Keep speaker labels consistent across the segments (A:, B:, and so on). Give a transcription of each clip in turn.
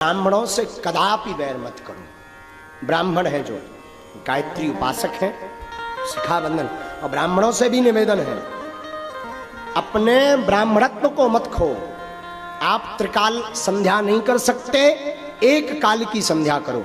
A: ब्राह्मणों से कदापि बैर मत करो। ब्राह्मण है जो गायत्री उपासक हैं, शिखा बंधन, और ब्राह्मणों से भी निवेदन है अपने ब्राह्मणत्व को मत खो। आप त्रिकाल संध्या नहीं कर सकते, एक काल की संध्या करो,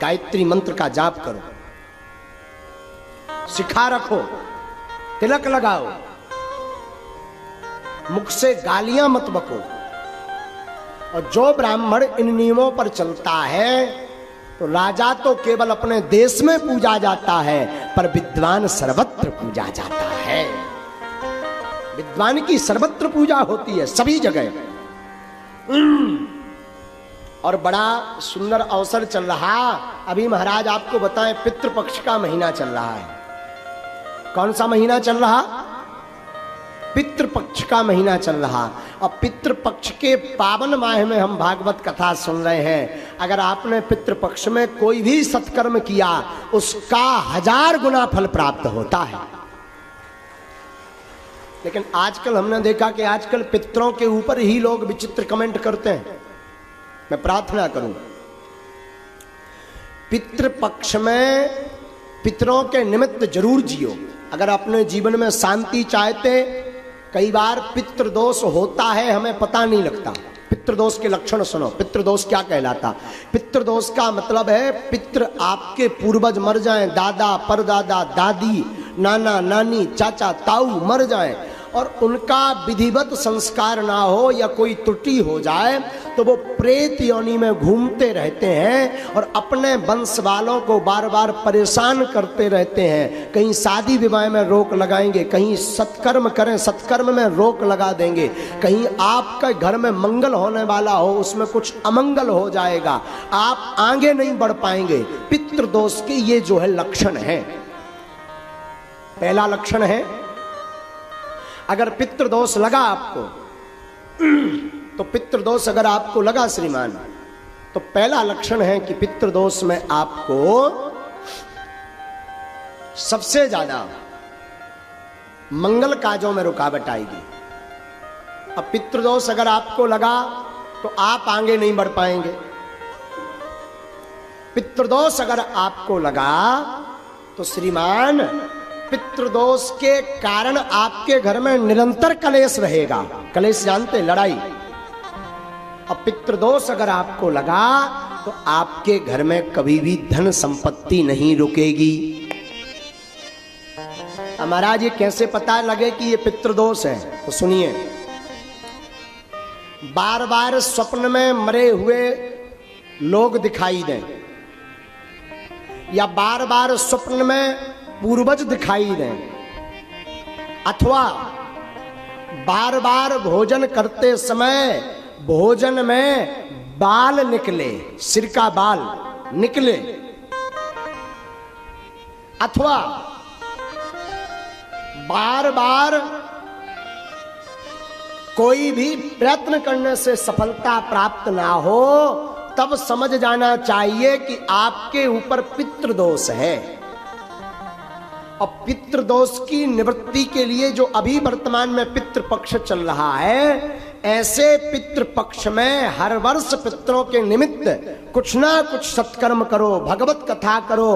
A: गायत्री मंत्र का जाप करो, शिखा रखो, तिलक लगाओ, मुख से गालियां मत बको। और जो ब्राह्मण इन नियमों पर चलता है तो राजा तो केवल अपने देश में पूजा जाता है, पर विद्वान सर्वत्र पूजा जाता है। विद्वान की सर्वत्र पूजा होती है, सभी जगह। और बड़ा सुंदर अवसर चल रहा, अभी महाराज आपको बताएं, पितृपक्ष का महीना चल रहा है। कौन सा महीना चल रहा? पितृपक्ष का महीना चल रहा। और पितृपक्ष के पावन माह में हम भागवत कथा सुन रहे हैं। अगर आपने पितृपक्ष में कोई भी सत्कर्म किया, उसका 1000 गुना फल प्राप्त होता है। लेकिन आजकल हमने देखा कि आजकल पितरों के ऊपर ही लोग विचित्र कमेंट करते हैं। मैं प्रार्थना करूं, पितृपक्ष में पितरों के निमित्त जरूर जियो। अगर अपने जीवन में शांति चाहते, कई बार पितृदोष होता है, हमें पता नहीं लगता। पितृदोष के लक्षण सुनो। पितृदोष क्या कहलाता? पितृदोष का मतलब है पितृ आपके पूर्वज मर जाएं, दादा परदादा दादी नाना नानी चाचा ताऊ मर जाएं और उनका विधिवत संस्कार ना हो या कोई त्रुटि हो जाए तो वो प्रेत योनि में घूमते रहते हैं और अपने वंश वालों को बार बार परेशान करते रहते हैं। कहीं शादी विवाह में रोक लगाएंगे, कहीं सत्कर्म करें सत्कर्म में रोक लगा देंगे, कहीं आपके घर में मंगल होने वाला हो उसमें कुछ अमंगल हो जाएगा, आप आगे नहीं बढ़ पाएंगे। पितृदोष के ये जो है लक्षण है। पहला लक्षण है, अगर पितृदोष लगा आपको तो पितृदोष अगर आपको लगा श्रीमान, तो पहला लक्षण है कि पितृदोष में आपको सबसे ज्यादा मंगल काजों में रुकावट आएगी। अब पितृदोष अगर आपको लगा तो आप आगे नहीं बढ़ पाएंगे। पितृदोष अगर आपको लगा तो श्रीमान पितृदोष के कारण आपके घर में निरंतर कलेश रहेगा। कलेश जानते, लड़ाई। अब पितृदोष अगर आपको लगा तो आपके घर में कभी भी धन संपत्ति नहीं रुकेगी। महाराज ये कैसे पता लगे कि ये पितृदोष है? तो सुनिए, बार बार स्वप्न में मरे हुए लोग दिखाई दें या बार बार स्वप्न में पूर्वज दिखाई दें, अथवा बार बार भोजन करते समय भोजन में बाल निकले, सिर का बाल निकले, अथवा बार बार कोई भी प्रयत्न करने से सफलता प्राप्त ना हो, तब समझ जाना चाहिए कि आपके ऊपर पितृदोष है। और पितृदोष की निवृत्ति के लिए जो अभी वर्तमान में पितृपक्ष चल रहा है, ऐसे पितृपक्ष में हर वर्ष पितरों के निमित्त कुछ ना कुछ सत्कर्म करो, भगवत कथा करो,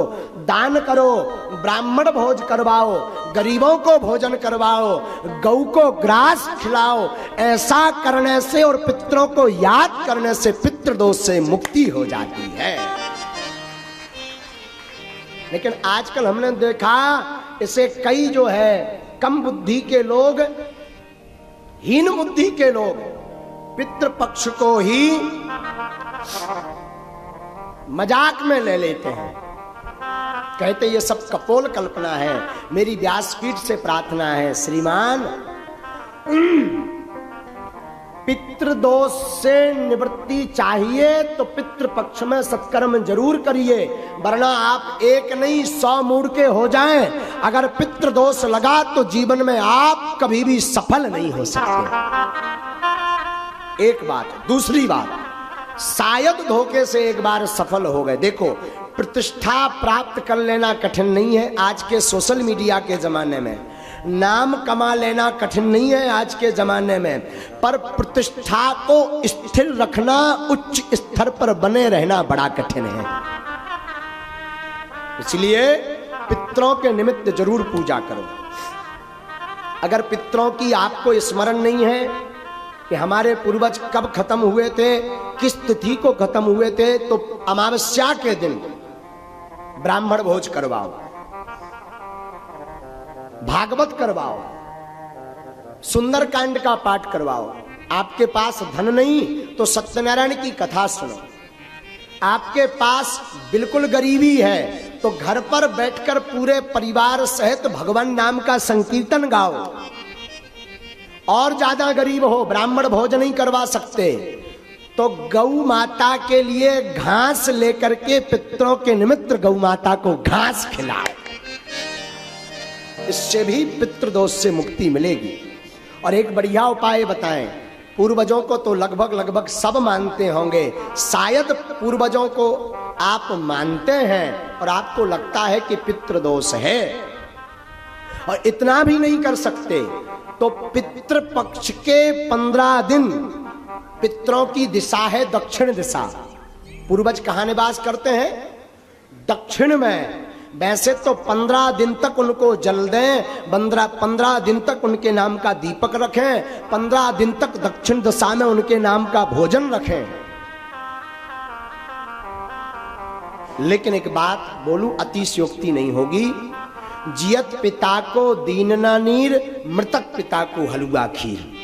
A: दान करो, ब्राह्मण भोज करवाओ, गरीबों को भोजन करवाओ, गौ को ग्रास खिलाओ। ऐसा करने से और पितरों को याद करने से पितृदोष से मुक्ति हो जाती है। लेकिन आजकल हमने देखा इसे कई जो है कम बुद्धि के लोग, हीन बुद्धि के लोग पितृपक्ष को ही मजाक में ले लेते हैं। कहते ये सब कपोल कल्पना है। मेरी व्यासपीठ से प्रार्थना है श्रीमान, पितृदोष से निवृत्ति चाहिए तो पितृपक्ष में सत्कर्म जरूर करिए, वरना आप एक नहीं 100 मूड के हो जाएं। अगर पितृदोष लगा तो जीवन में आप कभी भी सफल नहीं हो सकते। एक बात। दूसरी बात, शायद धोखे से एक बार सफल हो गए। देखो, प्रतिष्ठा प्राप्त कर लेना कठिन नहीं है आज के सोशल मीडिया के जमाने में, नाम कमा लेना कठिन नहीं है आज के जमाने में, पर प्रतिष्ठा को स्थिर रखना, उच्च स्तर पर बने रहना बड़ा कठिन है। इसलिए पितरों के निमित्त जरूर पूजा करो। अगर पितरों की आपको स्मरण नहीं है कि हमारे पूर्वज कब खत्म हुए थे, किस तिथि को खत्म हुए थे, तो अमावस्या के दिन ब्राह्मण भोज करवाओ, भागवत करवाओ, सुंदरकांड का पाठ करवाओ। आपके पास धन नहीं तो सत्यनारायण की कथा सुनो। आपके पास बिल्कुल गरीबी है तो घर पर बैठकर पूरे परिवार सहित भगवान नाम का संकीर्तन गाओ। और ज्यादा गरीब हो, ब्राह्मण भोज नहीं करवा सकते, तो गौ माता के लिए घास लेकर के पितरों के निमित्त गौ माता को घास खिलाओ। इससे भी पितृदोष से मुक्ति मिलेगी। और एक बढ़िया उपाय बताएं, पूर्वजों को तो लगभग सब मानते होंगे, शायद पूर्वजों को आप मानते हैं और आपको लगता है कि पितृदोष है और इतना भी नहीं कर सकते, तो पितृपक्ष के 15 दिन पितरों की दिशा है दक्षिण दिशा। पूर्वज कहां निवास करते हैं? दक्षिण में। वैसे तो 15 दिन तक उनको जल दें, 15 दिन तक उनके नाम का दीपक रखें, 15 दिन तक दक्षिण दिशा में उनके नाम का भोजन रखें। लेकिन एक बात बोलूं, अतिशयोक्ति नहीं होगी। जियत पिता को दीन ना नीर, मृतक पिता को हलवा खीर।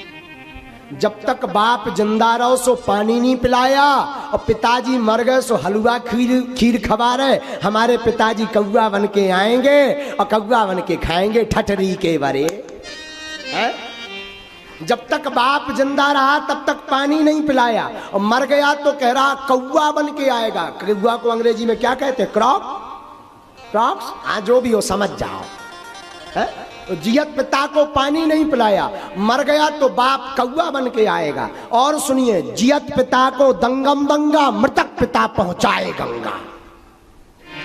A: जब तक बाप जिंदा रहो सो पानी नहीं पिलाया, और पिताजी मर गए सो हलवा खीर खवा रहे। हमारे पिताजी कौवा बन के आएंगे और कौवा बन के खाएंगे ठठरी के बरे है? जब तक बाप जिंदा रहा तब तक पानी नहीं पिलाया, और मर गया तो कह रहा कौवा बन के आएगा। कौवा को अंग्रेजी में क्या कहते हैं? क्रॉक्स। हाँ, जो भी हो समझ जाओ है? तो जियत पिता को पानी नहीं पिलाया, मर गया तो बाप कौवा बन के आएगा। और सुनिए, जियत पिता को दंगम दंगा, मृतक पिता पहुंचाए गंगा।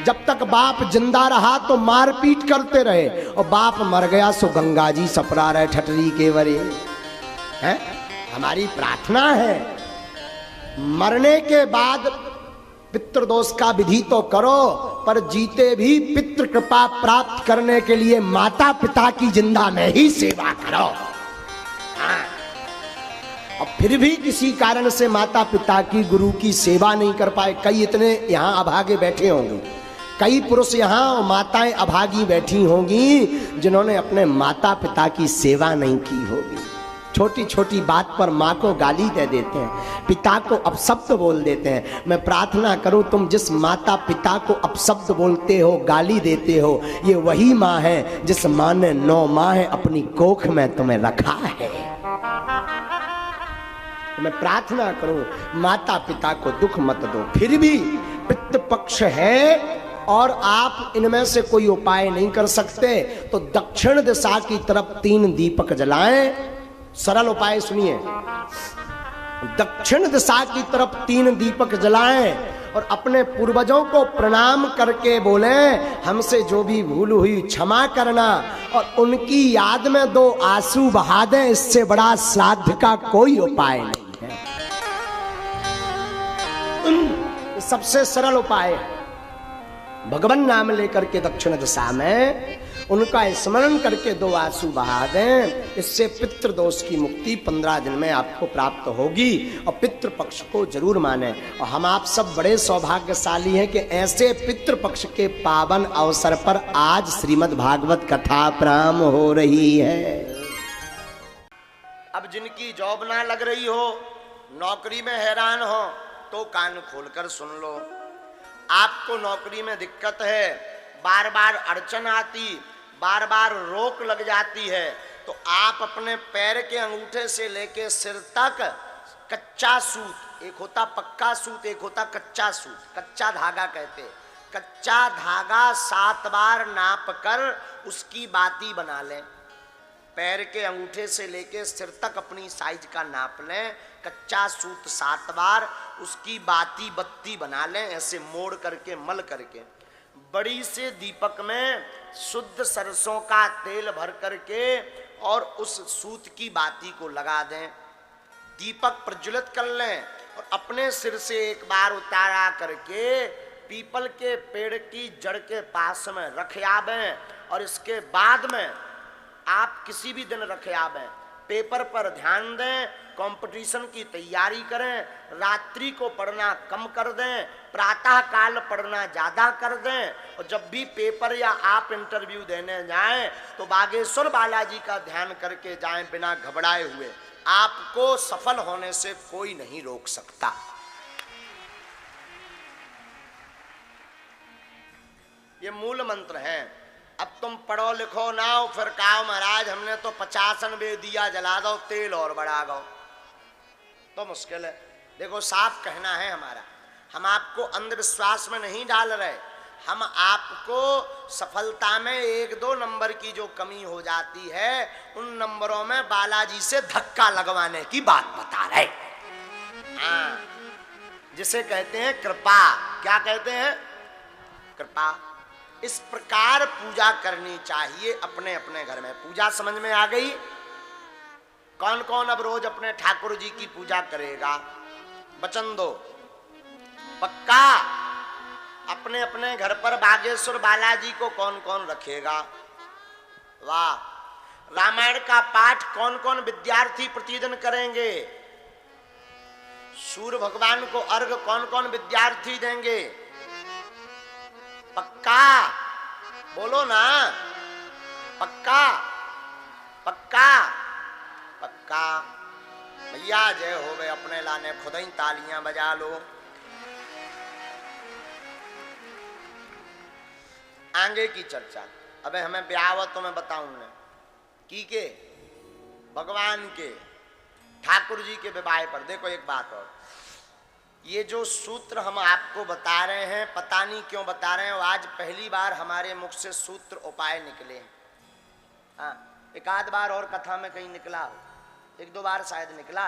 A: जब तक बाप जिंदा रहा तो मारपीट करते रहे, और बाप मर गया सो गंगा जी सपरा रहे ठठरी के वरे है? हमारी प्रार्थना है, मरने के बाद पितृदोष का विधि तो करो, पर जीते भी पितृ कृपा प्राप्त करने के लिए माता पिता की जिंदा में ही सेवा करो। हाँ। और फिर भी किसी कारण से माता पिता की, गुरु की सेवा नहीं कर पाए, कई इतने यहाँ अभागे बैठे होंगे, कई पुरुष यहाँ माताएं अभागी बैठी होंगी जिन्होंने अपने माता पिता की सेवा नहीं की होगी। छोटी छोटी बात पर माँ को गाली दे देते हैं, पिता को अपशब्द बोल देते हैं। मैं प्रार्थना करूं, तुम जिस माता पिता को अपशब्द बोलते हो, गाली देते हो, ये वही माँ है जिस माँ ने 9 माह अपनी कोख में तुम्हें रखा है। तो मैं प्रार्थना करूं, माता पिता को दुख मत दो। फिर भी पितृपक्ष है और आप इनमें से कोई उपाय नहीं कर सकते, तो दक्षिण दिशा की तरफ 3 दीपक जलाएं। सरल उपाय सुनिए, दक्षिण दिशा की तरफ 3 दीपक जलाएं और अपने पूर्वजों को प्रणाम करके बोले, हमसे जो भी भूल हुई क्षमा करना, और उनकी याद में 2 आंसू बहा दें। इससे बड़ा श्राद्ध का कोई उपाय नहीं है। सबसे सरल उपाय है, भगवान नाम लेकर के दक्षिण दिशा में उनका स्मरण करके 2 आंसू बहा दें। इससे पितृदोष की मुक्ति 15 दिन में आपको प्राप्त होगी। और पितृपक्ष को जरूर माने। और हम आप सब बड़े सौभाग्यशाली हैं कि ऐसे पितृपक्ष के पावन अवसर पर आज श्रीमद् भागवत कथा प्रारंभ हो रही है। अब जिनकी जॉब ना लग रही हो, नौकरी में हैरान हो, तो कान खोलकर सुन लो। आपको नौकरी में दिक्कत है, बार बार अड़चन आती, बार बार रोक लग जाती है, तो आप अपने पैर के अंगूठे से लेके सिर तक कच्चा सूत, एक होता पक्का सूत, एक होता कच्चा सूत, कच्चा धागा कहते हैं, कच्चा धागा 7 बार नाप कर उसकी बाती बना लें। पैर के अंगूठे से लेके सिर तक अपनी साइज का नाप लें, कच्चा सूत 7 बार, उसकी बाती बत्ती बना लें, ऐसे मोड़ करके मल करके। बड़ी से दीपक में शुद्ध सरसों का तेल भर करके और उस सूत की बाती को लगा दें, दीपक प्रज्वलित कर लें और अपने सिर से एक बार उतारा करके पीपल के पेड़ की जड़ के पास में रख आवें। और इसके बाद में आप किसी भी दिन रख आवें, पेपर पर ध्यान दें, कंपटीशन की तैयारी करें, रात्रि को पढ़ना कम कर दें, प्रातः काल पढ़ना ज़्यादा कर दें। और जब भी पेपर या आप इंटरव्यू देने जाएं तो बागेश्वर बालाजी का ध्यान करके जाएं, बिना घबराए हुए। आपको सफल होने से कोई नहीं रोक सकता। ये मूल मंत्र है। अब तुम पढ़ो लिखो ना हो, फिर कहो महाराज हमने तो 50 दिया जला दो, तेल और बढ़ा दो, तो मुश्किल है। देखो साफ कहना है हमारा, हम आपको अंधविश्वास में नहीं डाल रहे, हम आपको सफलता में 1-2 नंबर की जो कमी हो जाती है उन नंबरों में बालाजी से धक्का लगवाने की बात बता रहे। हाँ, जिसे कहते हैं कृपा। क्या कहते हैं? कृपा। इस प्रकार पूजा करनी चाहिए अपने अपने घर में। पूजा समझ में आ गई? कौन कौन अब रोज अपने ठाकुर जी की पूजा करेगा? वचन दो पक्का। अपने अपने घर पर बागेश्वर बालाजी को कौन कौन रखेगा? वाह। रामायण का पाठ कौन कौन विद्यार्थी प्रतिदिन करेंगे? सूर्य भगवान को अर्घ कौन कौन विद्यार्थी देंगे? पक्का बोलो ना, पक्का पक्का पक्का। भैया जय हो गए, अपने लाने खुद ही तालियां बजा लो। आगे की चर्चा अबे हमें ब्याह तो मैं बताऊं ने की के भगवान के ठाकुर जी के विवाह पर। देखो एक बात और, ये जो सूत्र हम आपको बता रहे हैं, पता नहीं क्यों बता रहे हैं, आज पहली बार हमारे मुख से सूत्र उपाय निकले हैं। हाँ, एक आध बार और कथा में कहीं निकला, 1-2 बार शायद निकला,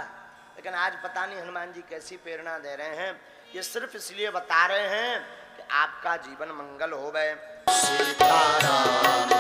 A: लेकिन आज पता नहीं हनुमान जी कैसी प्रेरणा दे रहे हैं। ये सिर्फ इसलिए बता रहे हैं कि आपका जीवन मंगल हो गए। सीताराम।